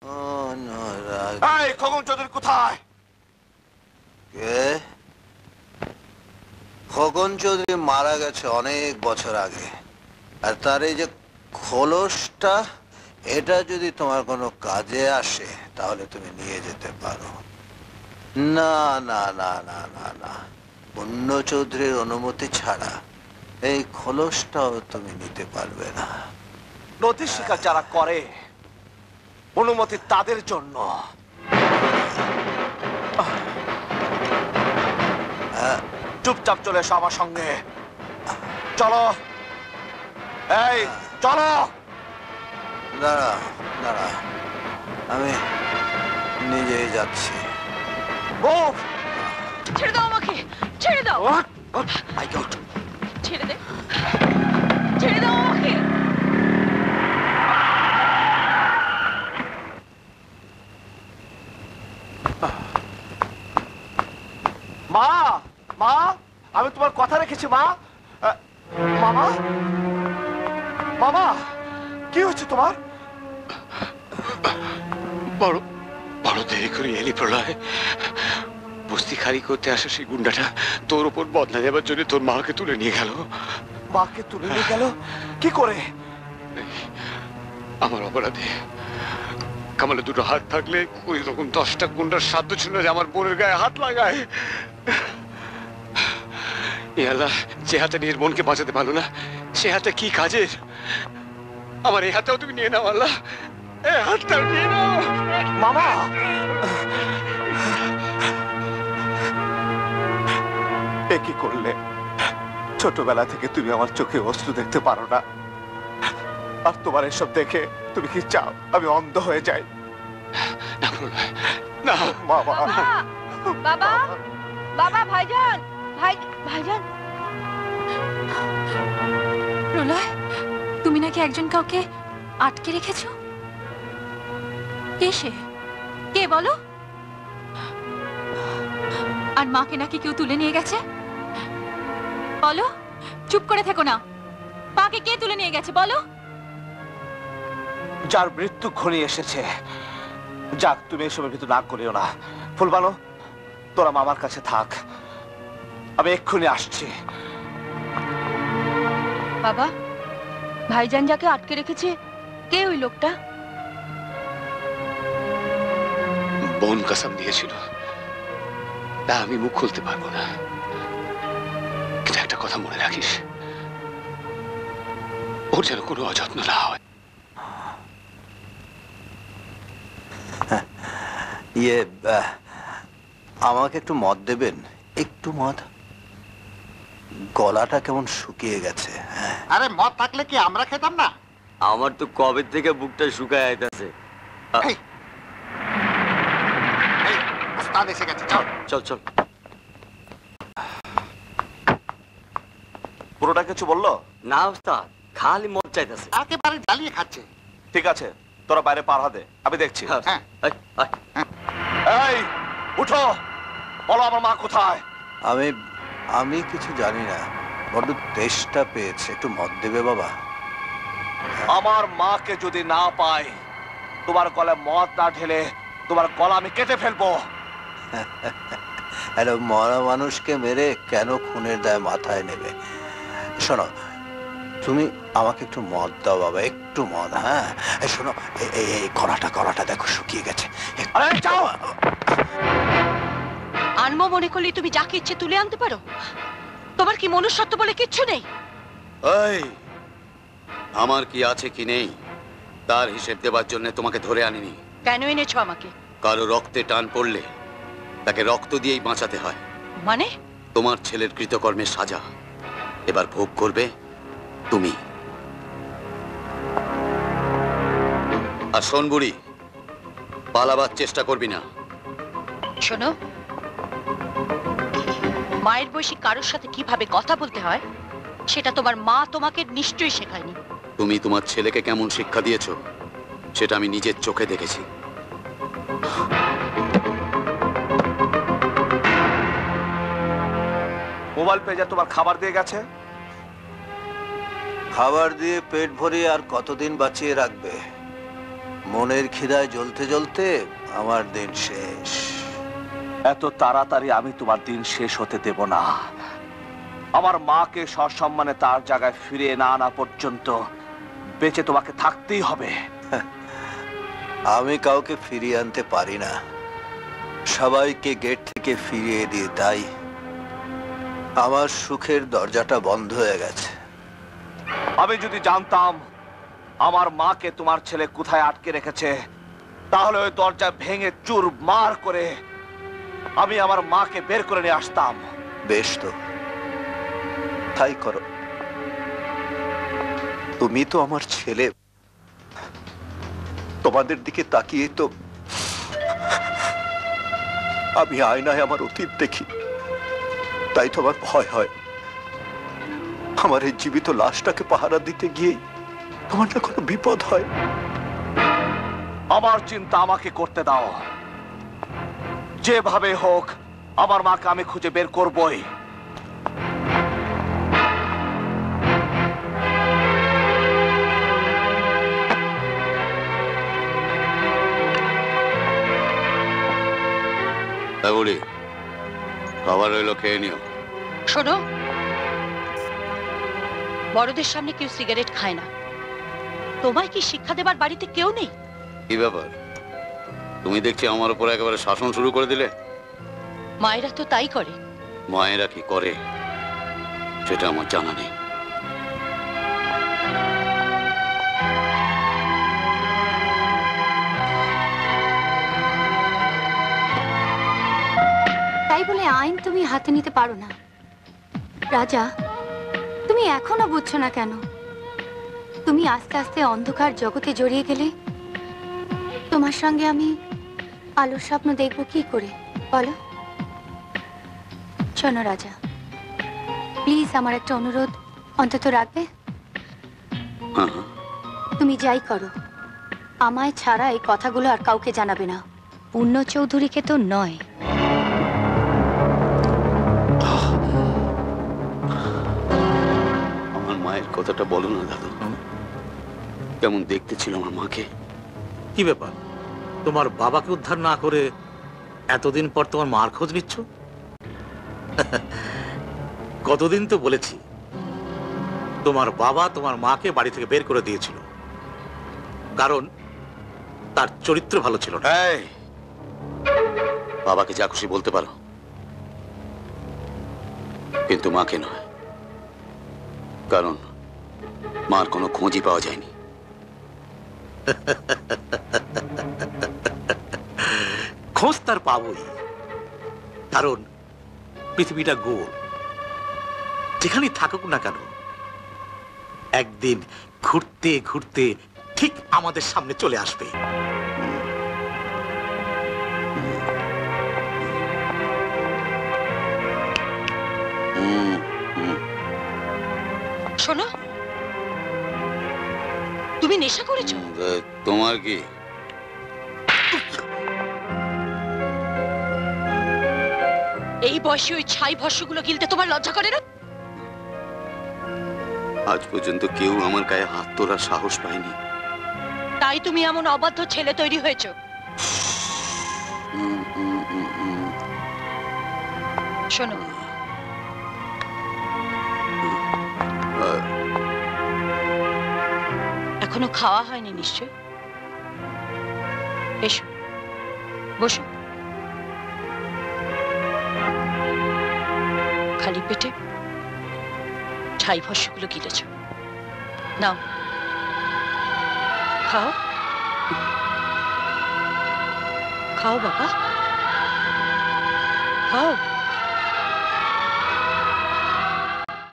এই খগন চৌধুরী কোথায়? কে? খগন চৌধুরী মারা গেছে অনেক বছর আগে। আর তার এই যে খোলসটা, এটা যদি তোমার কোনো কাজে আসে তাহলে তুমি নিয়ে যেতে পারো। না না না না না না, পুণ্য চৌধুরীর অনুমতি ছাড়া এই খোলসটাও তুমি নিতে পারবে না। নদী শিকার যারা করে অনুমতি তাদের জন্য। চুপচাপ চলে এসো আমার সঙ্গে। চলো, এই চলো। দাঁড়া দাঁড়া, আমি নিজেই যাচ্ছি। ছেড়ে দাও আমাকে, ছেড়ে দাও। ছেড়ে দে, ছেড়ে দাও আমাকে। মা, মা, আমি তোমার কথা রেখেছি মা। মামা, মামা, কি হচ্ছে তোমার? বড় বড় দেরি করে এলি প্রলয়। বস্তি খালি করতে আসা সেই গুন্ডাটা তোর উপর বদলা দেবার জন্য তোর মাকে তুলে নিয়ে গেল। মাকে তুলে নিয়ে গেল কি করে? আমার অপরাধে। কামালে দুটো হাত থাকলে ওই রকম 10টা গুন্ডার সাধ্য ছিল যে আমার বোনের গায়ে হাত লাগায়। আল্লাহ, যে হাতে নিজের বোনকে বাঁচাতে পারলো না সে হাতে কি কাজের? আমার এই হাতেও তুমি নিয়ে নাও আল্লাহ, এই হাতটাও নিয়ে নাও। মামা, এ কি করলে? ছোটবেলা থেকে তুমি আমার চোখে অশ্রু দেখতে পারো না, আর তোমার এসব দেখে তুমি কি চাও আমি অন্ধ হয়ে যাই? না বাবা, বাবা, বাবা, ভাইজান, ভাইজান। প্রলয়, তুমি নাকি একজন কাউকে আটকে রেখেছো? কে সে? কে বলো? আর মাকে নাকি কেউ তুলে নিয়ে গেছে? বলো, চুপ করে থেকো না। মাকে কে তুলে নিয়ে গেছে বলো? যার মৃত্যু ঘনিয়ে এসেছে। যাক, তুমি এসবের ভিতর না করিও না। ফুলবানো, তোরা মামার কাছে থাক, আমি এক্ষুনি আসছি। বাবা, ভাইজান যাকে আটকে রেখেছে কে ওই লোকটা? বোন কসম দিয়েছিল, তা আমি মুখ খুলতে পারবো না। কিন্তু একটা কথা মনে রাখিস, ওর যেন কোনো অযত্ন না হয়। ইয়ে, আমাকে একটু মদ দেবেন? একটু মদ। গলাটা কেমন শুকিয়ে গেছে। আরে মদ থাকলে কি আমরা খেতাম না? আমার তো কবে থেকে বুকটা শুকায় আইতাছে। ওস্তাদ এসে গেছে, চল চল চল। পুরোটা কিছু বললো না ওস্তাদ, খালি মদ চাইতেছে। একেবারে জ্বালিয়ে খাচ্ছে। ঠিক আছে, তোরা বাইরে পার হতে, আমি দেখছি। হ্যাঁ, এই উঠো, বলো আমার মা কোথায়? আমি কিছু জানি না, বড্ড তেষ্টা পেয়েছে, একটু মদ দেবে বাবা? আমার মাকে যদি না পাই, তোমার গলায় মদ না ঢেলে তোমার গলা আমি কেটে ফেলবো। আরে মরা মানুষকে মেরে কেন খুনের দায় মাথায় নেবে? শোনো, তুমি আমাকে একটু মদ দাও বাবা, একটু মদ। হ্যাঁ শোনো, এই গলাটা দেখো শুকিয়ে গেছে। আনবো মনে করলে তুমি যাকে ইচ্ছে তুলে আনতে পারো? তোমার কি মনুষ্যত্ব বলে কিচ্ছু নেই? এই, আমার কি আছে কি নেই তার হিসেব দেবার জন্য তোমাকে ধরে আনিনি। কেন এনেছো আমাকে? কারো রক্তে টান পড়লে তাকে রক্ত দিয়েই বাঁচাতে হয়। মানে? তোমার ছেলের কৃতকর্মের সাজা এবার ভোগ করবে তুমি। আর শোন বুড়ি, পালাবার চেষ্টা করবি না। শোনো, মায়ের বয়সী কারোর সাথে কিভাবে কথা বলতে হয় সেটা তোমার মা তোমাকে নিশ্চয়ই শেখায়নি। তুমি তোমার ছেলেকে কেমন শিক্ষা দিয়েছো সেটা আমি নিজের চোখে দেখেছি। মোবাইল পেয়ে যা তোমার খাবার দিয়ে গেছে। খাবার দিয়ে পেট ভরিয়ে আর কতদিন বাঁচিয়ে রাখবে? মনের খিদায় জ্বলতে জ্বলতে আমার দিন শেষ। এত তাড়াতাড়ি আমি তোমার দিন শেষ হতে দেব না। আমার মাকে সসম্মানে তার জায়গায় ফিরিয়ে না আনা পর্যন্ত বেঁচে তোমাকে থাকতেই হবে। আমি কাউকে ফিরিয়ে আনতে পারি না, সবাইকে গেট থেকে ফিরিয়ে দিয়ে তাই আমার সুখের দরজাটা বন্ধ হয়ে গেছে। আমি যদি জানতাম আমার মাকে তোমার ছেলে কোথায় আটকে রেখেছে, তাহলে ওই দরজা ভেঙে চুরমার করে আমি আমার মাকে বের করে নিয়ে আসতাম। বেশ, তো তাই করো। তুমি তো আমার ছেলে, তোমাদের দিকে তাকিয়ে তো আমি আয়নায় আমার অতীত দেখি, তাই তো আমার ভয় হয় আমার এই জীবিত লাশটাকে পাহারা দিতে গিয়ে তোমার না কোনো বিপদ হয়। আমার চিন্তা আমাকে করতে দাও, যেভাবে হোক আমার মাকে আমি খুঁজে বের করবই। বলি, খাবার রইলো, খেয়ে নিও। শোনো, বড়দের সামনে কেউ সিগারেট খায় না। তোমায় কি শিক্ষা দেবার বাড়িতে কেউ নেই? কি ব্যাপার, তুমি দেখছি আমার উপর একেবারে শাসন শুরু করে দিলে। মায়েরা তো তাই করে। মায়েরা কি করে সেটা আমার জানা নেই। তাই বলে আইন তুমি হাতে নিতে পারো না। রাজা, তুমি এখনো বুঝছো না কেন? তুমি আস্তে আস্তে অন্ধকার জগতে জড়িয়ে গেলে তোমার সঙ্গে আমি আলোর স্বপ্ন দেখবো কি করে বলো? শোনো রাজা, প্লিজ আমার একটা অনুরোধ অন্তত রাখবে? তুমি যাই করো, আমায় ছাড়া এই কথাগুলো আর কাউকে জানাবে না। পূর্ণ চৌধুরীকে তো নয়। আমার মায়ের কথাটা বলো না দাদু। কেমন দেখতে ছিল আমার মাকে। কি ব্যাপার, তোমার বাবাকে উদ্ধার না করে এতদিন পর তোমার মার খোঁজ নিচ্ছ? কতদিন তো বলেছি তোমার বাবা তোমার মাকে বাড়ি থেকে বের করে দিয়েছিল, কারণ তার চরিত্র ভালো ছিল না। এই, বাবাকে যা খুশি বলতে পারো, কিন্তু মাকে নয়, কারণ মার কোনো খোঁজই পাওয়া যায়নি। খোঁজ তার পাবই, কারণ পৃথিবীটা গোল। যেখানে থাকুক না কেন, একদিন ঘুরতে ঘুরতে ঠিক আমাদের সামনে চলে আসবে। শোনো, তুমি নেশা করেছো? তোমার কি? এই বয়সে ওই ছাই ভস্যগুলো গিলতে তোমার লজ্জা করে না? আজ পর্যন্ত কেউ আমার গায়ে হাত তোলার সাহস পায়নি। তাই তুমি এমন অবাধ্য ছেলে তৈরি হয়েছো। শোনো, এখনো খাওয়া হয়নি নিশ্চয়। এসো, বসো। খালি পেটে ছাই ভস্যগুলো গিলেছ, নাও খাও। খাও বাবা, খাও।